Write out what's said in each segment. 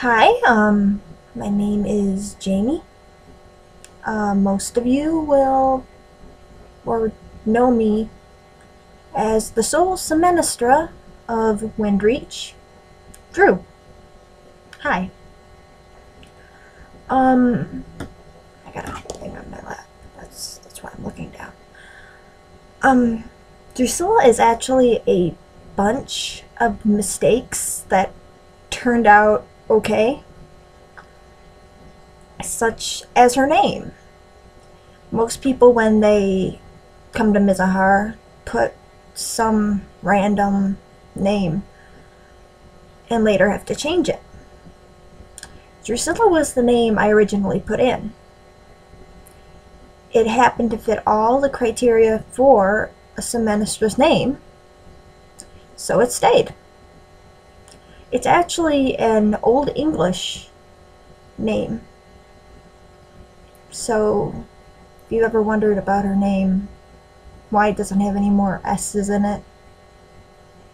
Hi, my name is Jamie. Most of you will or know me as the sole Semestra of Windreach, Drew. Hi. I got a thing on my lap. That's why I'm looking down. Drusilla is actually a bunch of mistakes that turned out okay, such as her name. Most people, when they come to Mizahar, put some random name and later have to change it. Drusilla was the name I originally put in. It happened to fit all the criteria for a Semestra's name, so it stayed. It's actually an Old English name, so if you ever wondered about her name, why it doesn't have any more S's in it,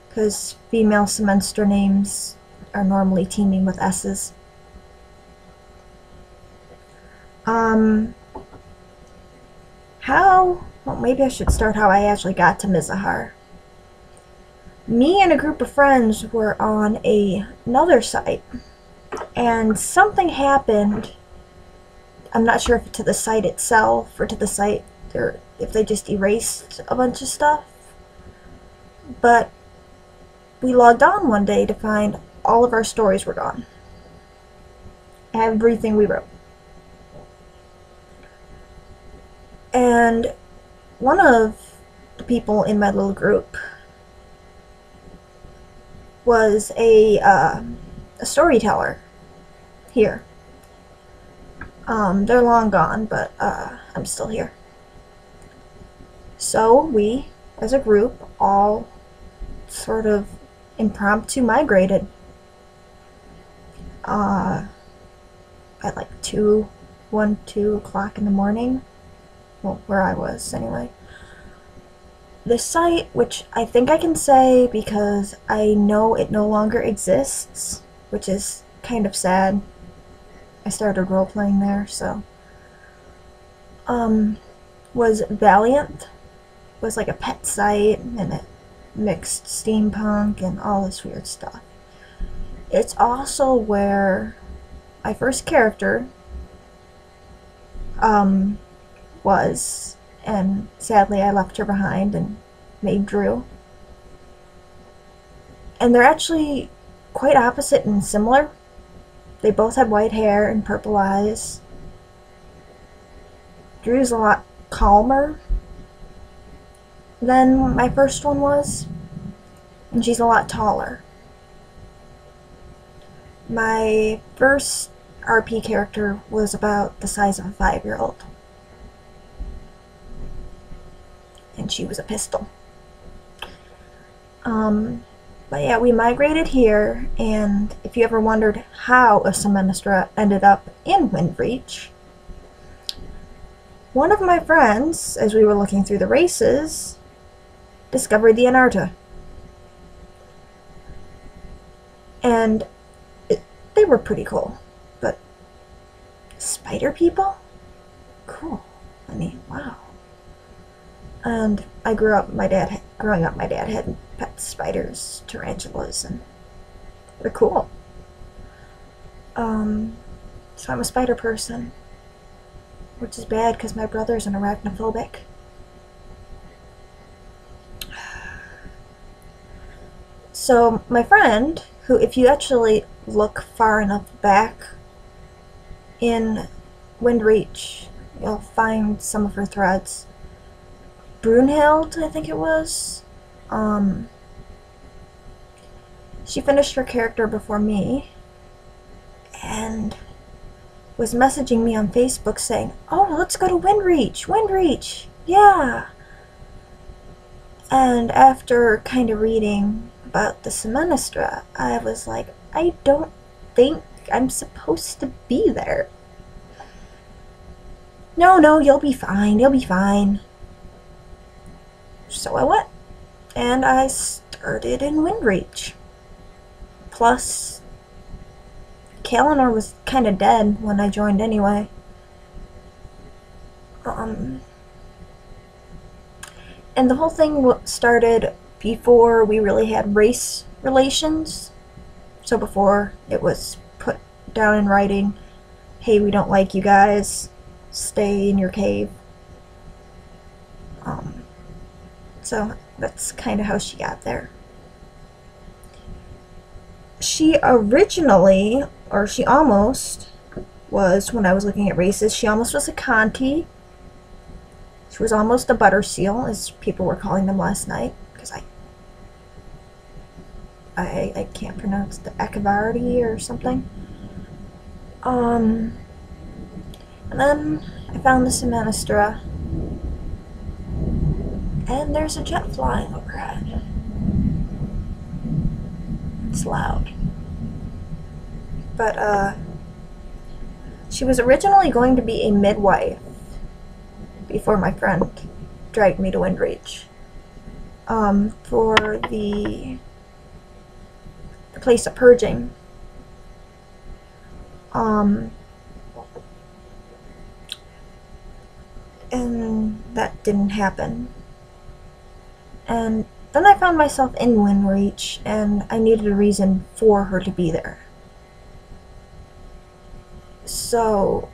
because female Semestra names are normally teeming with S's. Well, maybe I should start how I actually got to Mizahar. Me and a group of friends were on another site, and something happened. I'm not sure if to the site itself or to the site, or if they just erased a bunch of stuff. But we logged on one day to find all of our stories were gone. Everything we wrote. And one of the people in my little group was a storyteller here. They're long gone, but I'm still here. So we, as a group, all sort of impromptu migrated at like 2 o'clock in the morning. Well, where I was, anyway. This site, which I think I can say because I know it no longer exists, which is kind of sad. I started role-playing there, so. Was Valiant. Was like a pet site, and it mixed steampunk and all this weird stuff. It's also where my first character, was, and sadly I left her behind and made Drew. And they're actually quite opposite and similar. They both have white hair and purple eyes. Drew's a lot calmer than my first one was, and she's a lot taller. My first RP character was about the size of a 5-year-old. And she was a pistol. But yeah, we migrated here, and if you ever wondered how a Semestra ended up in Windreach, one of my friends, as we were looking through the races, discovered the Anarta. And they were pretty cool, but spider people? Cool. I mean, wow. And growing up, my dad had pet spiders, tarantulas, and they're cool. So I'm a spider person, which is bad because my brother's an arachnophobic. So my friend, who, if you actually look far enough back in Windreach, you'll find some of her threads. Brunhild, I think it was. She finished her character before me and was messaging me on Facebook saying, "Oh, let's go to Windreach! Windreach! Yeah!" And after kind of reading about the Semestra, I was like, I don't think I'm supposed to be there. No, you'll be fine, you'll be fine. So I went, and I started in Windreach. Plus calendar was kind of dead when I joined anyway. And the whole thing started before we really had race relations. So before it was put down in writing, hey, we don't like you guys, stay in your cave. So that's kind of how she got there. She originally, or she almost was, when I was looking at races, she almost was a Conti. She was almost a butter seal, as people were calling them last night, because I can't pronounce the Echevardi or something. And then I found the Semestra, and there's a jet flying overhead. It's loud. But, she was originally going to be a midwife before my friend dragged me to Windreach. For the place of purging. And that didn't happen. And then I found myself in Windreach, and I needed a reason for her to be there. So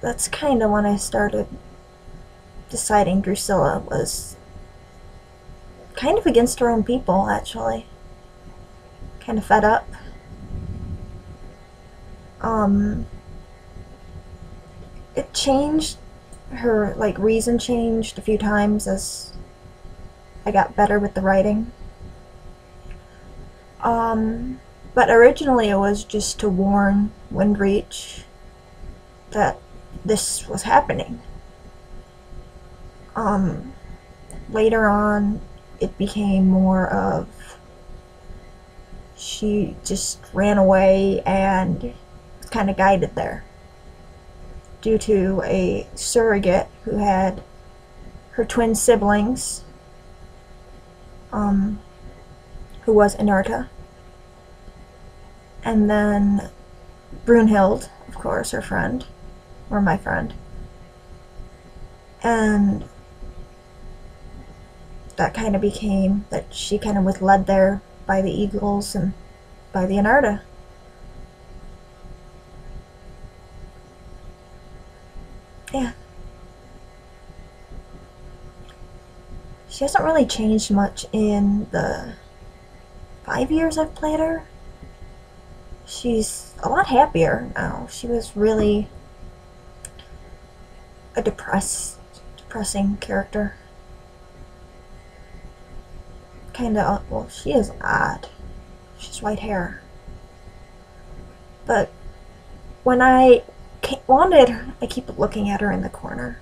that's kind of when I started deciding Drusilla was kind of against her own people, actually. Kind of fed up. It changed, her, like, reason changed a few times as I got better with the writing. But originally it was just to warn Windreach that this was happening. Later on, it became more of she just ran away and was kind of guided there due to a surrogate who had her twin siblings, who was Inerta, and then Brunhild, of course, her friend, or my friend, and that kind of became that she kind of was led there by the Eagles and by the Inerta. Yeah. She hasn't really changed much in the 5 years I've played her. She's a lot happier now. She was really a depressing character. Kinda, well, she is odd. She's white hair. But when I wanted her, I keep looking at her in the corner.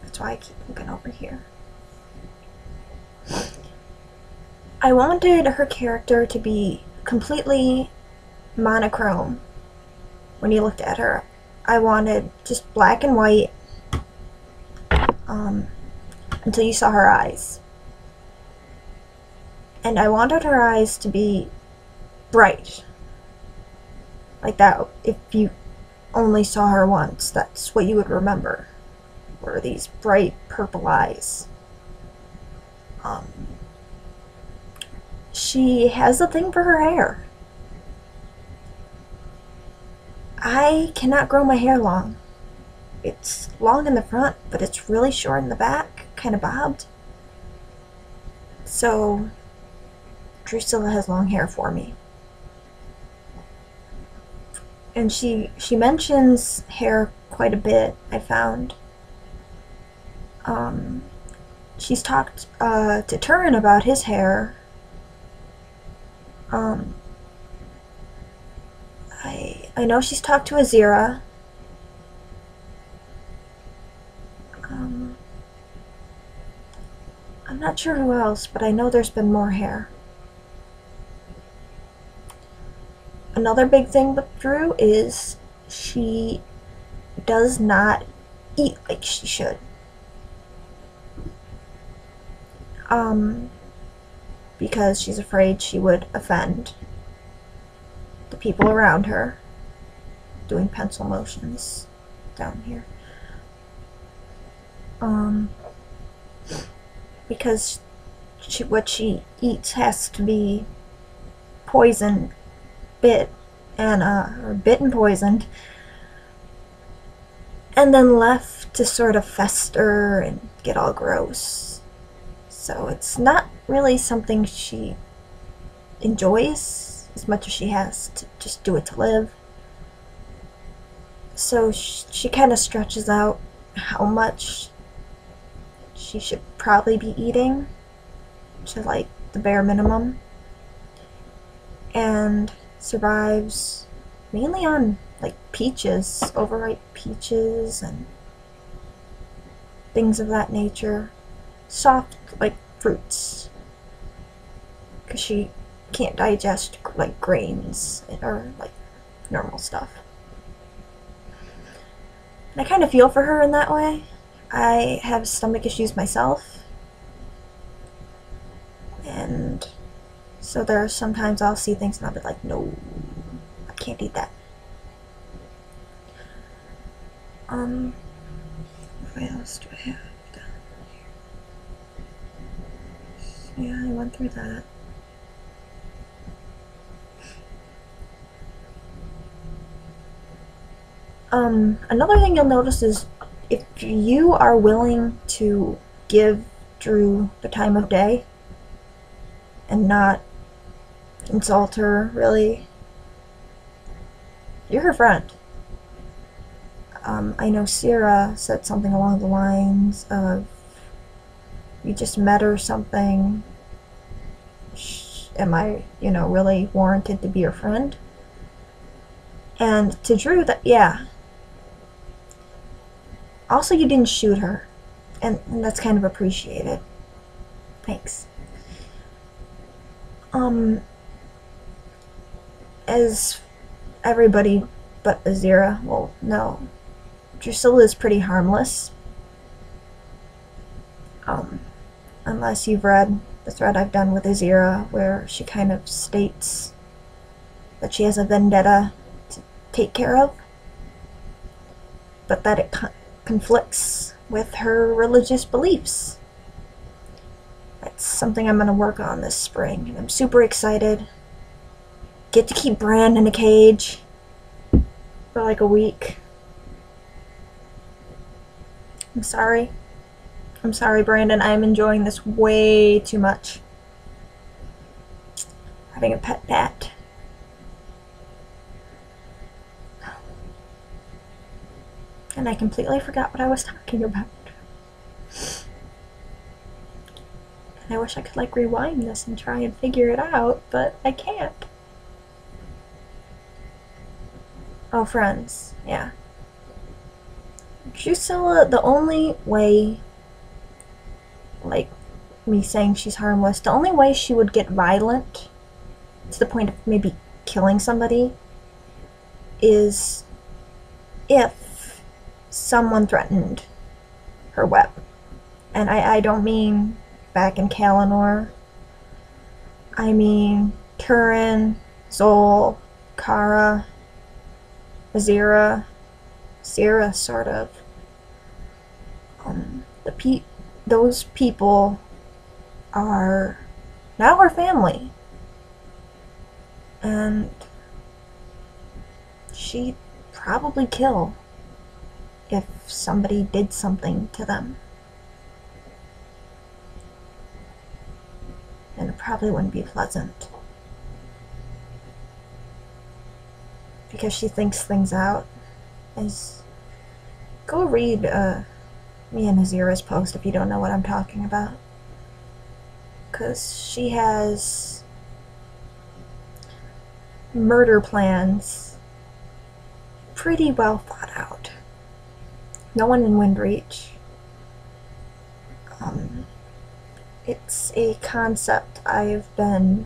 That's why I keep looking over here. I wanted her character to be completely monochrome when you looked at her. I wanted just black and white until you saw her eyes. And I wanted her eyes to be bright. Like that, if you only saw her once, that's what you would remember. Were these bright purple eyes. She has a thing for her hair. I cannot grow my hair long. It's long in the front, but it's really short in the back, kind of bobbed. So Drusilla has long hair for me. And she mentions hair quite a bit, I found. She's talked to Turin about his hair. I know she's talked to Azira. I'm not sure who else, but I know there's been more hair. Another big thing with Drew is she does not eat like she should. Because she's afraid she would offend the people around her. doing pencil motions down here. Because what she eats has to be poisoned, bit and poisoned, and then left to sort of fester and get all gross. So it's not really something she enjoys as much as she has to just do it to live. So she kind of stretches out how much she should probably be eating to like the bare minimum, and survives mainly on like peaches, overripe peaches and things of that nature, soft like fruits, because she can't digest like grains or like normal stuff. And I kind of feel for her in that way. I have stomach issues myself, and so there are sometimes I'll see things and I'll be like, no, I can't eat that. What else do I have down here? Yeah, I went through that. Another thing you'll notice is if you are willing to give Drew the time of day and not insult her, really, you're her friend. I know Sierra said something along the lines of, you just met her or something, am I, really warranted to be your friend? And to Drew, that, yeah. Also, you didn't shoot her, and that's kind of appreciated. Thanks. As everybody but Azira will know, Drusilla is pretty harmless. Unless you've read the thread I've done with Azira, where she kind of states that she has a vendetta to take care of, but that it conflicts with her religious beliefs. That's something I'm going to work on this spring, and I'm super excited. Get to keep Bran in a cage for like a week. I'm sorry, Brandon. I'm enjoying this way too much. Having a pet bat. And I completely forgot what I was talking about. And I wish I could like rewind this and try and figure it out, but I can't. Oh, friends, yeah. Drusilla, the only way, like me saying she's harmless, the only way she would get violent to the point of maybe killing somebody is if someone threatened her web. And I don't mean back in Kalinor. I mean Turin, Zol, Kara, Azira, Sierra, sort of. Those people are now her family. And she'd probably kill if somebody did something to them. And it probably wouldn't be pleasant. Because she thinks things out. Go read me and Azira's post if you don't know what I'm talking about. Because she has murder plans pretty well thought out. No one in Windreach. It's a concept I've been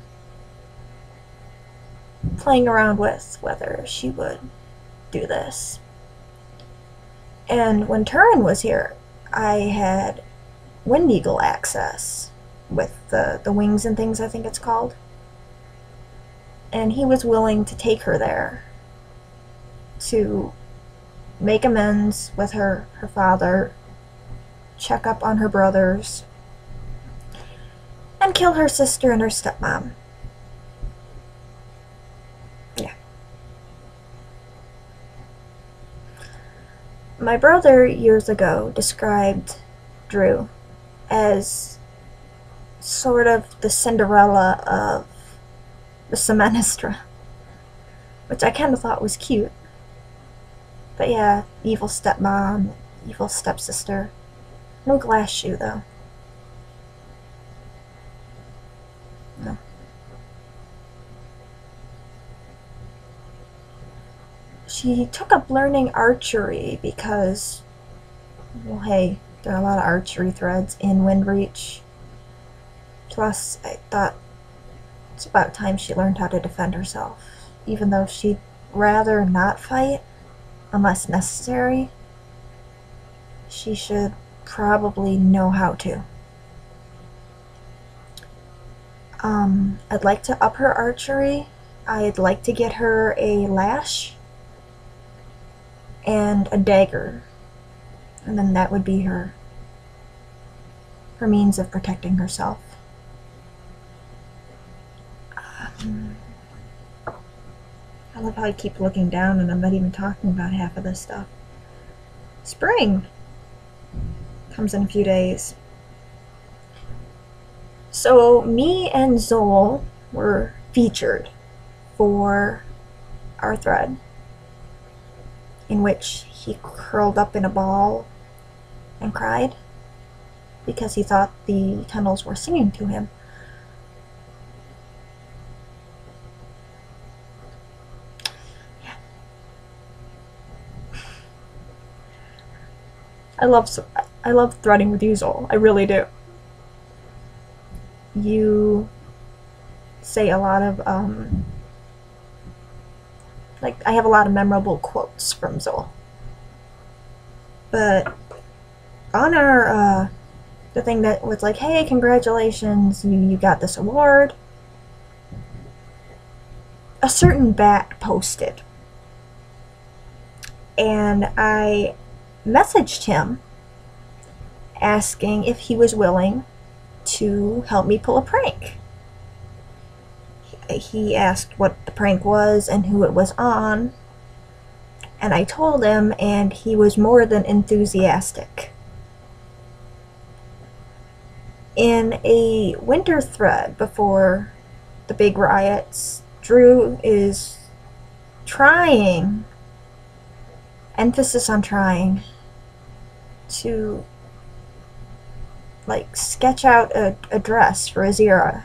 playing around with, whether she would do this. And when Turin was here, I had Wind Eagle access with the wings and things, I think it's called. And he was willing to take her there to make amends with her father, check up on her brothers, and kill her sister and her stepmom. Yeah. My brother years ago described Drew as sort of the Cinderella of the Semestra, which I kind of thought was cute. But yeah, evil stepmom, evil stepsister. No glass shoe, though. No. She took up learning archery because, well, hey, there are a lot of archery threads in Windreach. Plus, I thought it's about time she learned how to defend herself, even though she'd rather not fight unless necessary. She should probably know how to. I'd like to up her archery. I'd like to get her a lash and a dagger, and then that would be her means of protecting herself. I love how I keep looking down and I'm not even talking about half of this stuff. Spring comes in a few days. So me and Zoel were featured for our thread, in which he curled up in a ball and cried because he thought the tunnels were singing to him. I love threading with you, Zoel. I really do. You say a lot of like, I have a lot of memorable quotes from Zoel. But on our the thing that was like, hey, congratulations, you got this award, a certain bat posted, and I messaged him asking if he was willing to help me pull a prank. He asked what the prank was and who it was on, and I told him, and he was more than enthusiastic. In a winter thread before the big riots, Drew is trying, emphasis on trying, to like sketch out a dress for Azira.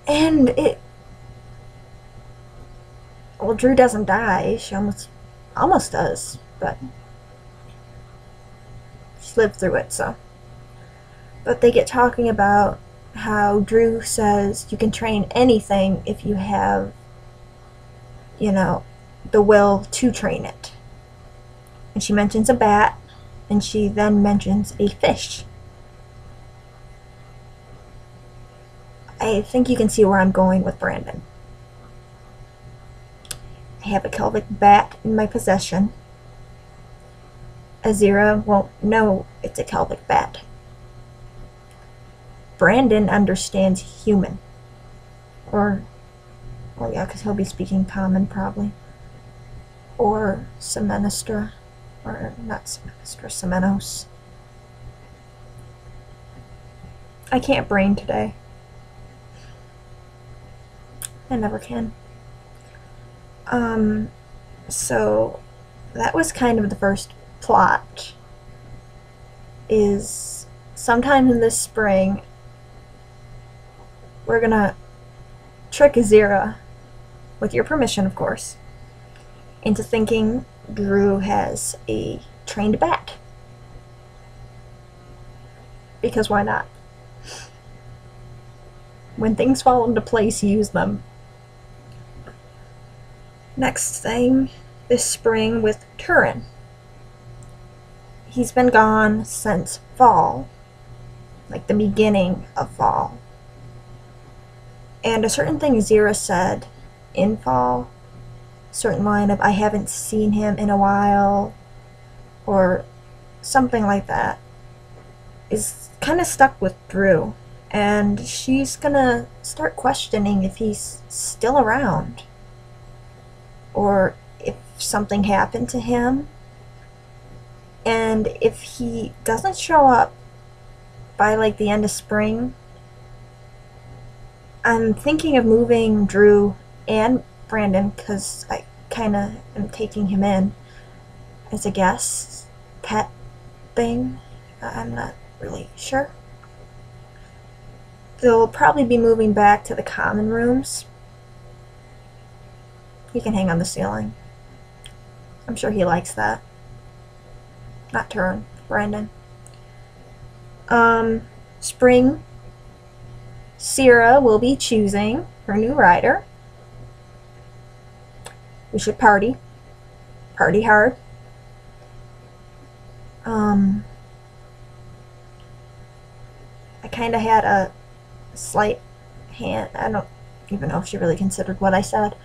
And well, Drew doesn't die. She almost does, but she's lived through it, so. But they get talking about how Drew says you can train anything if you have, you know, the will to train it. And she mentions a bat, and she then mentions a fish. I think you can see where I'm going with Brandon. I have a Kelvic bat in my possession. Azira won't know it's a Kelvic bat. Brandon understands human. Or, well, yeah, because he'll be speaking common probably. Or Semestra. Or not Semestra, Semenos. I can't brain today. I never can. So that was kind of the first plot. Is sometime in this spring, we're gonna trick Azira, with your permission, of course, into thinking Drew has a trained bat. Because why not? When things fall into place, use them. Next thing, this spring with Turin. He's been gone since fall, like the beginning of fall. And a certain thing Azira said in fall certain line of, I haven't seen him in a while, or something like that, is kind of stuck with Drew. And she's gonna start questioning if he's still around, or if something happened to him. And if he doesn't show up by like the end of spring, I'm thinking of moving Drew and Brandon, because I kind of am taking him in as a guest pet thing. I'm not really sure. They'll probably be moving back to the common rooms. He can hang on the ceiling. I'm sure he likes that. Not Turin, Brandon. Spring, Sierra will be choosing her new rider. We should party. Party hard. I kind of had a slight hand. I don't even know if she really considered what I said.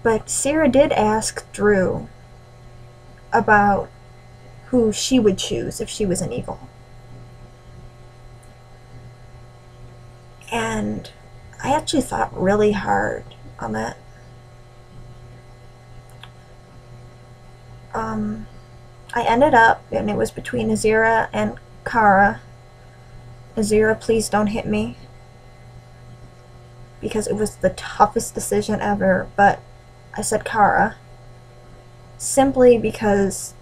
But Sarah did ask Drew about who she would choose if she was an eagle. And I actually thought really hard on that. I ended up, and it was between Azira and Kara. Azira, please don't hit me, because it was the toughest decision ever, but I said Kara, simply because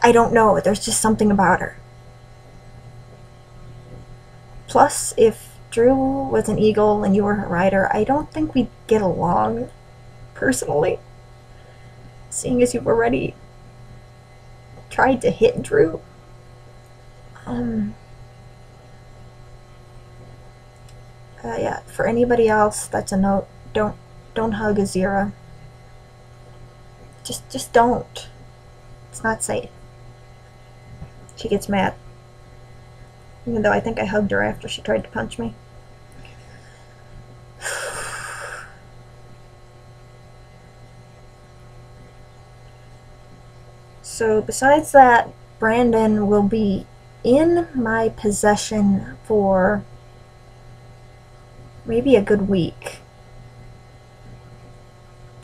I don't know, there's just something about her. Plus, if Drew was an eagle and you were her rider, I don't think we'd get along, personally. Seeing as you've already tried to hit Drew. Yeah, for anybody else, that's a note. Don't hug Azira. Just don't. It's not safe. She gets mad. Even though I think I hugged her after she tried to punch me. So besides that, Brandon will be in my possession for maybe a good week,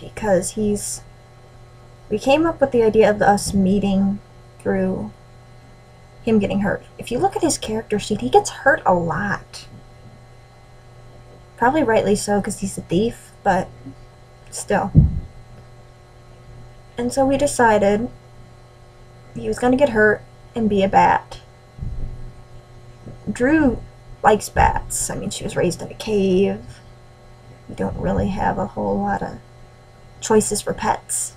because we came up with the idea of us meeting through him getting hurt. If you look at his character sheet, he gets hurt a lot. Probably rightly so, because he's a thief, but still. And so we decided he was going to get hurt and be a bat. Drew likes bats. I mean, she was raised in a cave. We don't really have a whole lot of choices for pets.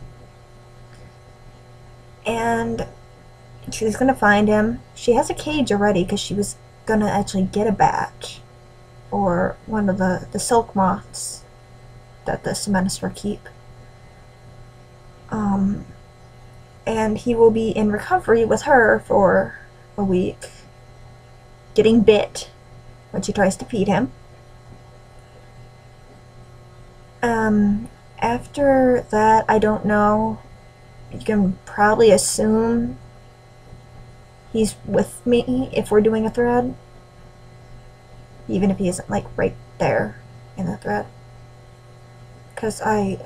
And she was going to find him. She has a cage already, because she was going to actually get a bat, or one of the silk moths that the Semenosphere keep. And he will be in recovery with her for a week, getting bit when she tries to feed him. After that, I don't know. You can probably assume he's with me if we're doing a thread, even if he isn't like right there in the thread, because I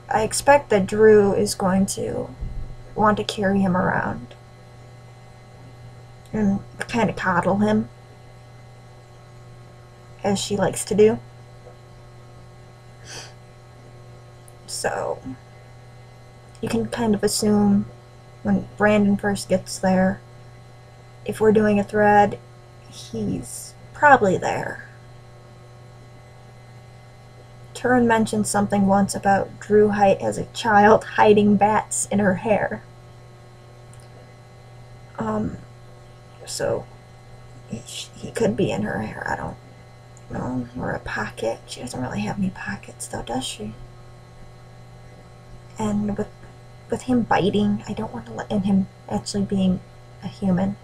expect that Drew is going to want to carry him around and kind of coddle him, as she likes to do. So you can kind of assume when Brandon first gets there, if we're doing a thread, he's probably there. Turin mentioned something once about Drew as a child hiding bats in her hair. So he could be in her hair. I don't know. Or a pocket. She doesn't really have any pockets, though, does she? And with him biting, I don't want to let in him actually being a human.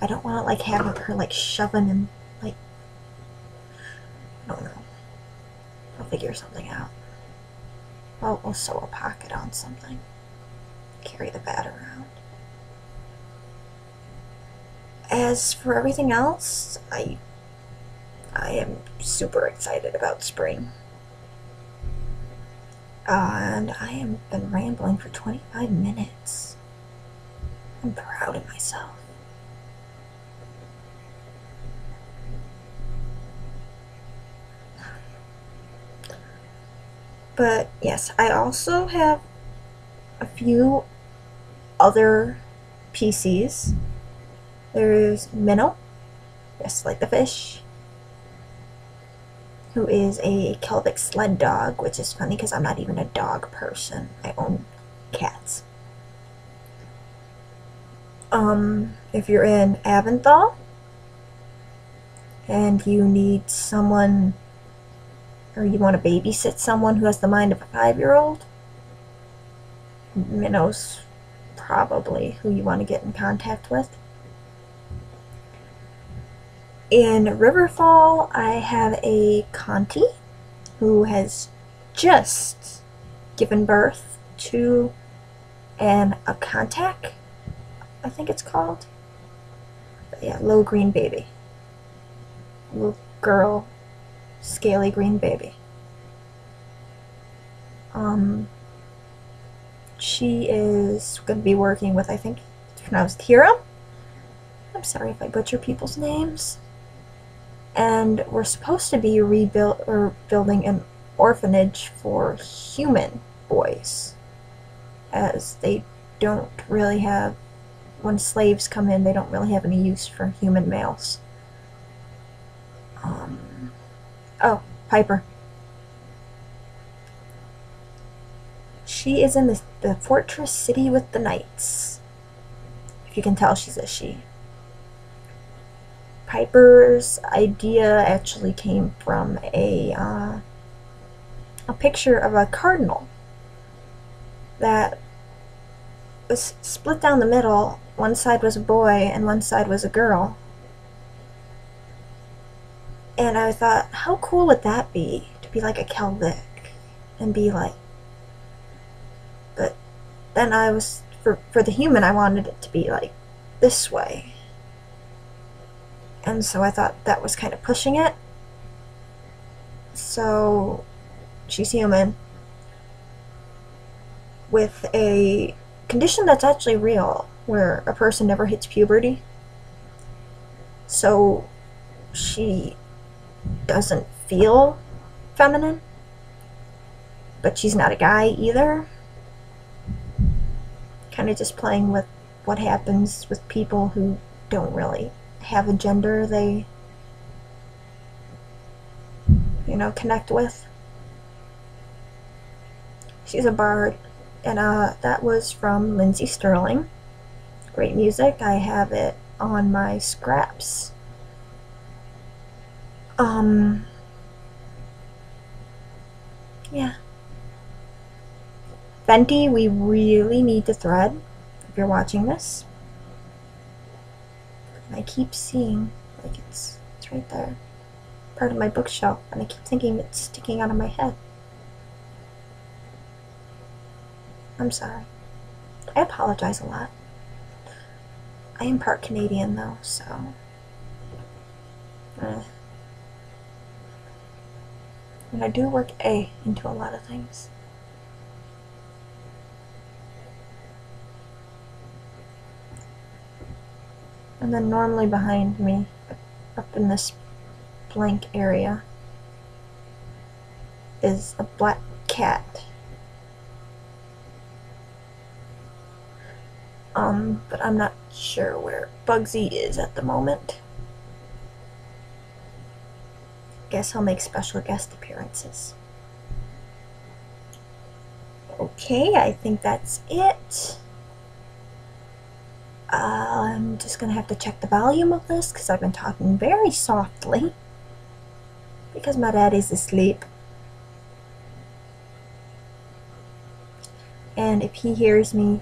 I don't want to like have her like shoving him, like, I don't know. I'll figure something out. I'll sew a pocket on something. Carry the bat around. As for everything else, I am super excited about spring. And I have been rambling for 25 minutes. I'm proud of myself. But yes, I also have a few other PCs. There's Minnow, just like the fish, who is a Celtic sled dog, which is funny because I'm not even a dog person. I own cats. If you're in Aventhal and you need someone, or you want to babysit someone who has the mind of a 5-year-old, Minnow's probably who you want to get in contact with. In Riverfall, I have a Conti who has just given birth to a Contact, I think it's called. But yeah, low green baby. Little girl, scaly green baby. She is going to be working with, I think it's pronounced Hira. I'm sorry if I butcher people's names. And we're supposed to be building an orphanage for human boys, as they don't really have, when slaves come in, they don't really have any use for human males. Oh, Piper. She is in the fortress city with the knights. If you can tell, she's a she. Piper's idea actually came from a picture of a cardinal that was split down the middle. One side was a boy and one side was a girl. And I thought, how cool would that be, to be like a Celtic and be like, but then I was, for the human, I wanted it to be like this way. And so I thought that was kind of pushing it. So she's human with a condition that's actually real, where a person never hits puberty. So she doesn't feel feminine, but she's not a guy either. Kind of just playing with what happens with people who don't really have a gender they, connect with. She's a bard, and that was from Lindsay Sterling. Great music. I have it on my scraps. Yeah. Fenty, we really need to thread, if you're watching this. I keep seeing, like, it's right there, part of my bookshelf, and I keep thinking it's sticking out of my head. I'm sorry. I apologize a lot. I am part Canadian, though, so... And I do work into a lot of things. And then normally behind me, up in this blank area, is a black cat. But I'm not sure where Bugsy is at the moment. Guess he'll make special guest appearances. Okay, I think that's it. I'm just gonna have to check the volume of this because I've been talking very softly because my daddy's asleep. And if he hears me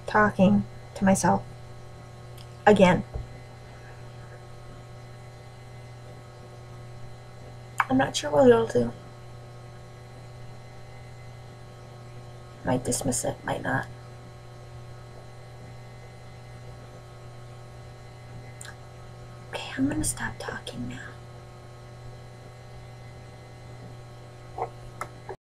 talking to myself again, I'm not sure what he'll do. Might dismiss it, might not. Okay, I'm gonna stop talking now.